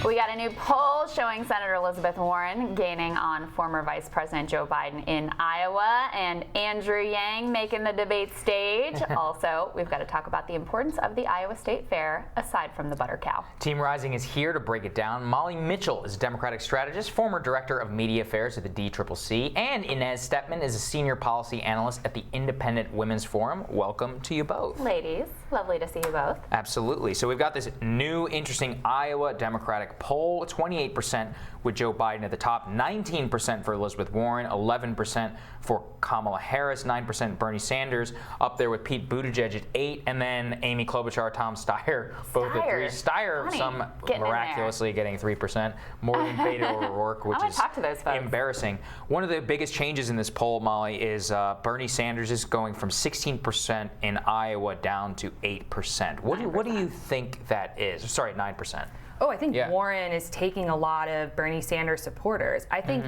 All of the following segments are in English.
We got a new poll showing Senator Elizabeth Warren gaining on former Vice President Joe Biden in Iowa, and Andrew Yang making the debate stage. Also, we've got to talk about the importance of the Iowa State Fair, aside from the butter cow. Team Rising is here to break it down. Molly Mitchell is a Democratic strategist, former Director of Media Affairs at the DCCC, and Inez Stepman is a Senior Policy Analyst at the Independent Women's Forum. Welcome to you both. Ladies, lovely to see you both. Absolutely. So we've got this new, interesting Iowa Democratic poll, 28% with Joe Biden at the top, 19% for Elizabeth Warren, 11% for Kamala Harris, 9% Bernie Sanders, up there with Pete Buttigieg at 8%, and then Amy Klobuchar, Tom Steyer, both at 3%. Steyer, miraculously getting 3%, more than Beto O'Rourke, which is embarrassing. One of the biggest changes in this poll, Molly, is Bernie Sanders is going from 16% in Iowa down to 8%. What do you think that is? Sorry, 9%. Oh, I think Warren is taking a lot of Bernie Sanders supporters. I think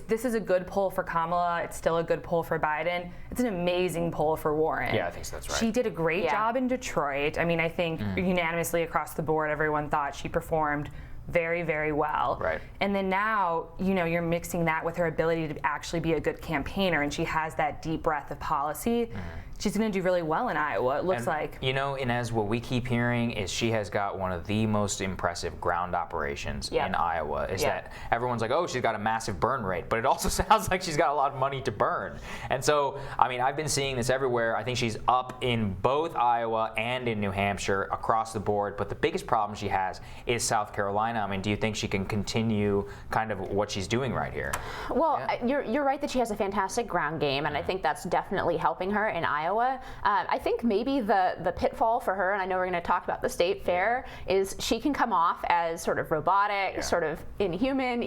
this is a good poll for Kamala. It's still a good poll for Biden. It's an amazing poll for Warren. Yeah, I think that's right. She did a great job in Detroit. I mean, I think unanimously across the board, everyone thought she performed very, very well. Right. And then now, you're mixing that with her ability to actually be a good campaigner, and she has that deep breadth of policy. She's going to do really well in Iowa, it looks like. Inez, what we keep hearing is she has got one of the most impressive ground operations in Iowa, is that everyone's like, oh, she's got a massive burn rate, but it also sounds like she's got a lot of money to burn. And so, I mean, I've been seeing this everywhere. I think she's up in both Iowa and in New Hampshire across the board, but the biggest problem she has is South Carolina. I mean, do you think she can continue kind of what she's doing right here? Well, you're right that she has a fantastic ground game, and I think that's definitely helping her in Iowa. I think maybe the pitfall for her, and I know we're going to talk about the state fair, is she can come off as sort of robotic, sort of inhuman,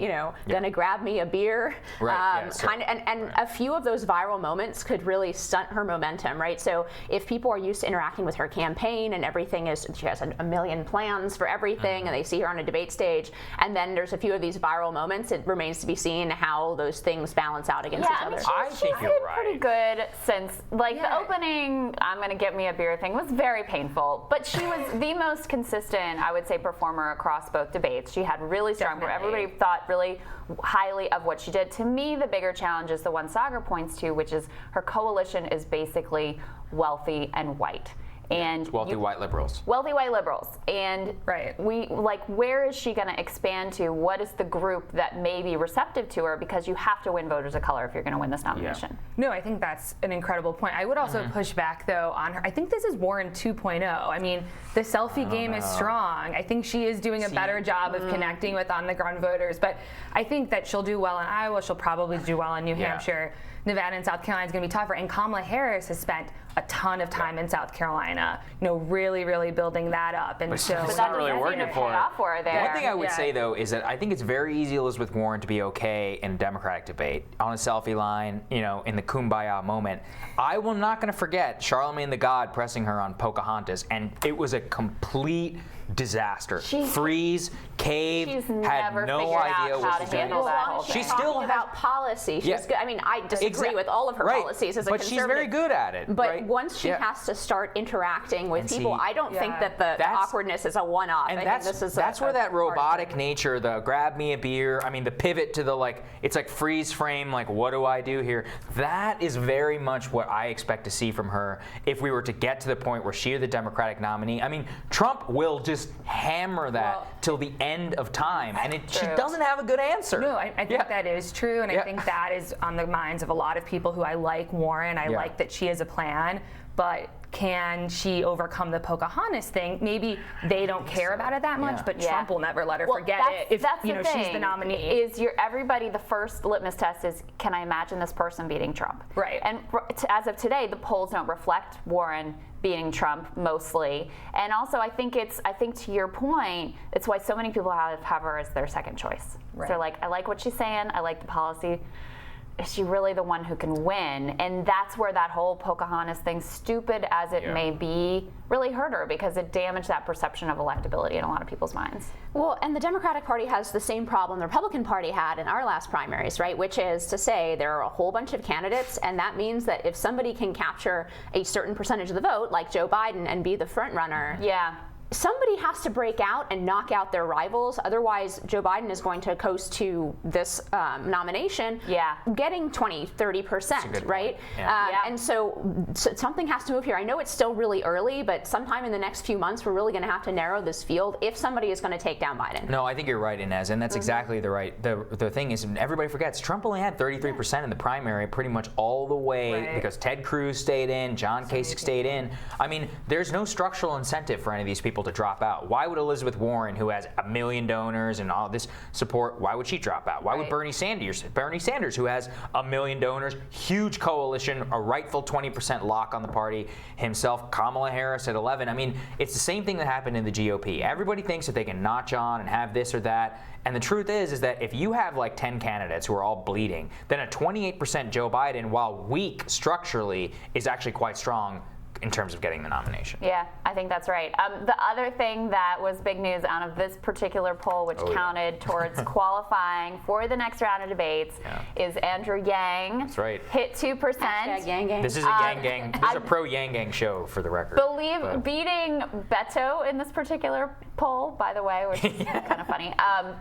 gonna grab me a beer, kind of, and a few of those viral moments could really stunt her momentum, right? So if people are used to interacting with her campaign and everything she has a million plans for everything, and they see her on a debate stage, and then there's a few of these viral moments, it remains to be seen how those things balance out against each other. I think you're right. Pretty good since, the opening I'm going to get me a beer thing was very painful, but she was the most consistent, I would say, performer across both debates. She had really strong, everybody thought really highly of what she did. To me, the bigger challenge is the one Sagar points to, which is her coalition is basically wealthy and white. And wealthy white liberals. And where is she going to expand to? What is the group that may be receptive to her? Because you have to win voters of color if you're going to win this nomination. No, I think that's an incredible point. I would also push back, though, on her. I think this is Warren 2.0. I mean, the selfie game is strong. I think she is doing a better job of connecting with on-the-ground voters. But I think that she'll do well in Iowa. She'll probably do well in New Hampshire. Nevada and South Carolina is going to be tougher. And Kamala Harris has spent a ton of time in South Carolina, really, really building that up. And but that's not really working for her. One thing I would say, though, is that I think it's very easy, Elizabeth Warren, to be okay in a Democratic debate on a selfie line, in the kumbaya moment. I will not going to forget Charlemagne the God pressing her on Pocahontas, and it was a complete disaster. Freeze, cave, had no idea what she's doing. She's still about policy. She's good. I mean, I disagree with all of her policies as a conservative. But she's very good at it. But once she has to start interacting with people, I don't think that the awkwardness is a one-off. And that's where that robotic nature, the grab me a beer, I mean, the pivot to the it's like freeze frame, what do I do here? That is very much what I expect to see from her if we were to get to the point where she is the Democratic nominee. I mean, Trump will just hammer that till the end of time, and she doesn't have a good answer. No, I think that is true, and I think that is on the minds of a lot of people who I like Warren. I like that she has a plan, but can she overcome the Pocahontas thing? Maybe they don't care about it that much, but Trump will never let her forget it if she's the nominee. Is everybody, the first litmus test is, can I imagine this person beating Trump? Right. And as of today, the polls don't reflect Warren beating Trump mostly. And also, I think to your point, it's why so many people have her as their second choice. Right. They're like, I like what she's saying, I like the policy. Is she really the one who can win? And that's where that whole Pocahontas thing, stupid as it may be, really hurt her, because it damaged that perception of electability in a lot of people's minds. Well, and the Democratic Party has the same problem the Republican Party had in our last primaries, right? Which is to say there are a whole bunch of candidates, and that means that if somebody can capture a certain percentage of the vote, like Joe Biden, and be the front runner, somebody has to break out and knock out their rivals. Otherwise, Joe Biden is going to coast to this nomination getting 20, 30%, right? And so something has to move here. I know it's still really early, but sometime in the next few months, we're really going to have to narrow this field if somebody is going to take down Biden. No, I think you're right, Inez, and that's exactly the thing is, everybody forgets, Trump only had 33% in the primary pretty much all the way because Ted Cruz stayed in, John Kasich stayed in. I mean, there's no structural incentive for any of these people to drop out. Why would Elizabeth Warren, who has 1 million donors and all this support, why would she drop out? Why would Bernie Sanders, who has 1 million donors, huge coalition, a rightful 20% lock on the party himself, Kamala Harris at 11. I mean, it's the same thing that happened in the GOP. Everybody thinks that they can notch on and have this or that. And the truth is that if you have like 10 candidates who are all bleeding, then a 28% Joe Biden, while weak structurally, is actually quite strong in terms of getting the nomination. Yeah, I think that's right. The other thing that was big news out of this particular poll, which counted towards qualifying for the next round of debates, is Andrew Yang. That's right. Hit 2%. Yang Gang. This is a Yang Gang. This is a pro Yang Gang show, for the record. Beating Beto in this particular poll, by the way, which is kind of funny.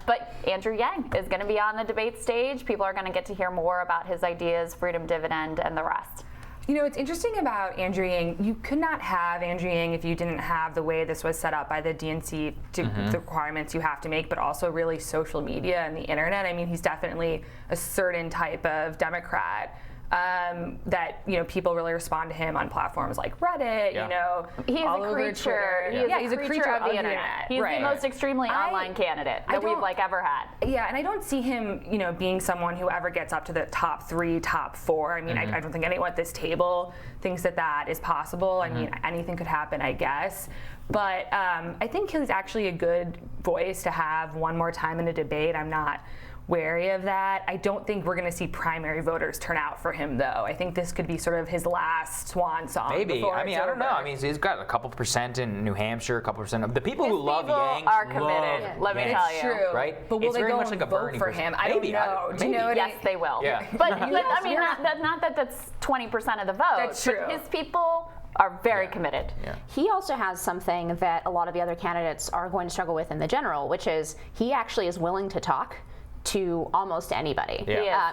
But Andrew Yang is going to be on the debate stage. People are going to get to hear more about his ideas, freedom dividend, and the rest. You know, what's interesting about Andrew Yang, you could not have Andrew Yang if you didn't have the way this was set up by the DNC, the requirements you have to make, but also really social media and the internet. I mean, he's definitely a certain type of Democrat that, you know, people really respond to him on platforms like Reddit, you know, he's all a over creature. Twitter. He's a creature of the internet. He's the most extremely online candidate that we've ever had. Yeah, and I don't see him, you know, being someone who ever gets up to the top 3, top 4. I mean, I don't think anyone at this table thinks that is possible. I mean, anything could happen, I guess. But I think he's actually a good voice to have one more time in a debate. I'm not wary of that. I don't think we're going to see primary voters turn out for him, though. I think this could be sort of his last swan song. Maybe. I mean, I don't know. I mean, he's got a couple % in New Hampshire, a couple % of the people who love Yang are committed. Let me tell you. True. Right? But will it's they very go much and like a vote Bernie for person. him? I don't know. Do you know what yes, they will. Yeah. But I mean, not that that's 20% of the vote. That's true. But his people are very committed. Yeah. He also has something that a lot of the other candidates are going to struggle with in the general, which is he actually is willing to talk to almost anybody.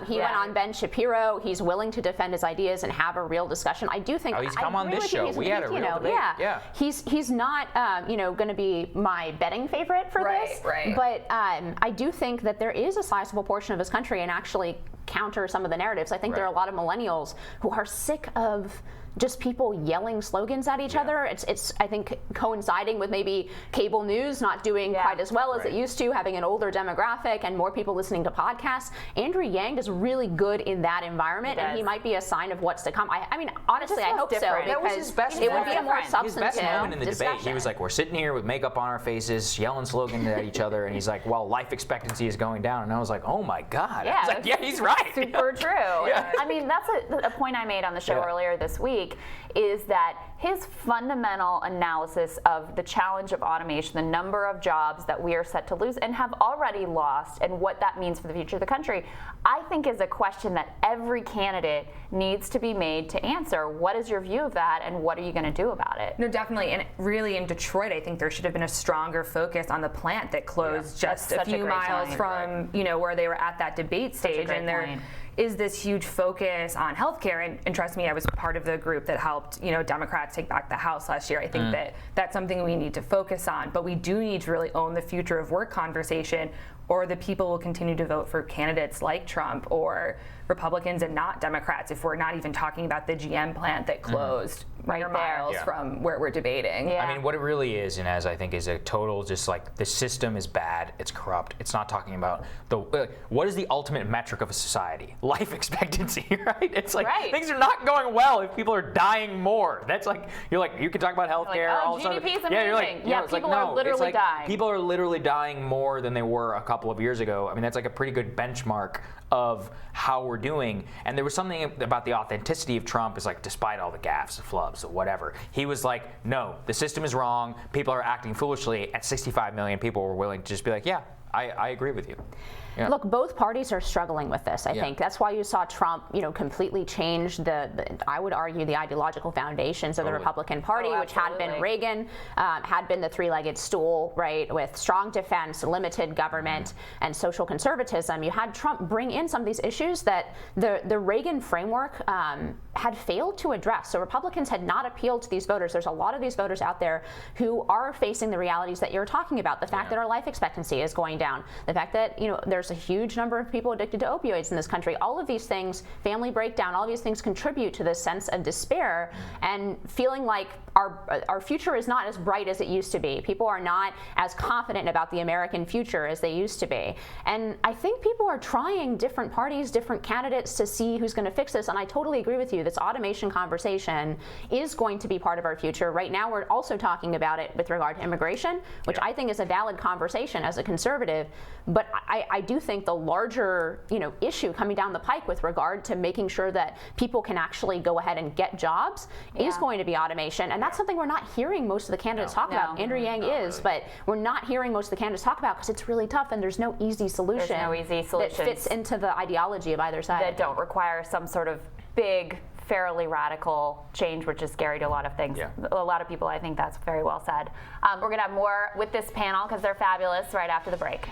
He went on Ben Shapiro. He's willing to defend his ideas and have a real discussion. I do think he's come on this show. We had a real debate. He's not going to be my betting favorite for this. But I do think that there is a sizable portion of his country and actually counter some of the narratives. I think there are a lot of millennials who are sick of just people yelling slogans at each other. It's I think coinciding with maybe cable news not doing quite as well as it used to, having an older demographic and more people listening to podcasts. Andrew Yang is really good in that environment, and he might be a sign of what's to come. I mean, honestly, I hope so, because that was his best it would be a more substantive his best moment in the discussion. debate. He was like, we're sitting here with makeup on our faces, yelling slogans at each other, and he's like, well, life expectancy is going down. And I was like, oh my God. I was like, yeah, he's right. Super true. I mean, that's a point I made on the show earlier this week, is that his fundamental analysis of the challenge of automation, the number of jobs that we are set to lose and have already lost, and what that means for the future of the country, I think is a question that every candidate needs to be made to answer. What is your view of that, and what are you going to do about it? No, definitely. And really in Detroit, I think there should have been a stronger focus on the plant that closed just a few miles from, you know, where they were at that debate stage. And there is this huge focus on healthcare, and trust me, I was part of the group that helped, you know, Democrats take back the House last year. I think that that's something we need to focus on, but we do need to really own the future of work conversation, or the people will continue to vote for candidates like Trump or Republicans and not Democrats if we're not even talking about the GM plant that closed miles from where we're debating. I mean, what it really is, Inez, I think, is a total just like the system is bad, it's corrupt. It's not talking about what is the ultimate metric of a society? Life expectancy, right? It's like things are not going well if people are dying more. That's like you can talk about healthcare. Like, GDP's amazing. People are literally dying. People are literally dying more than they were a couple of years ago. I mean, that's like a pretty good benchmark of how we're doing. And there was something about the authenticity of Trump, is like, despite all the gaffes, the flubs, or whatever, he was like, no, the system is wrong, people are acting foolishly, and 65 million people were willing to just be like, yeah, I agree with you. Yeah. Look, both parties are struggling with this, I think. That's why you saw Trump, completely change I would argue, the ideological foundations of the Republican Party, which had been Reagan, had been the three-legged stool, right, with strong defense, limited government, and social conservatism. You had Trump bring in some of these issues that the Reagan framework had failed to address. So Republicans had not appealed to these voters. There's a lot of these voters out there who are facing the realities that you're talking about. The fact that our life expectancy is going down. The fact that, there's a huge number of people addicted to opioids in this country. All of these things, family breakdown, all of these things contribute to this sense of despair and feeling like our future is not as bright as it used to be. People are not as confident about the American future as they used to be. And I think people are trying different parties, different candidates to see who's going to fix this. And I totally agree with you. This automation conversation is going to be part of our future. Right now, we're also talking about it with regard to immigration, which I think is a valid conversation as a conservative. But I do think the larger, issue coming down the pike with regard to making sure that people can actually go ahead and get jobs is going to be automation. And that's something we're not hearing most of the candidates talk about. Andrew Yang is, but we're not hearing most of the candidates talk about because it's really tough and there's no easy solution. There's no easy solution that fits into the ideology of either side. That don't require some sort of big, fairly radical change, which is scary to a lot of things. A lot of people, I think that's very well said. We're going to have more with this panel because they're fabulous right after the break.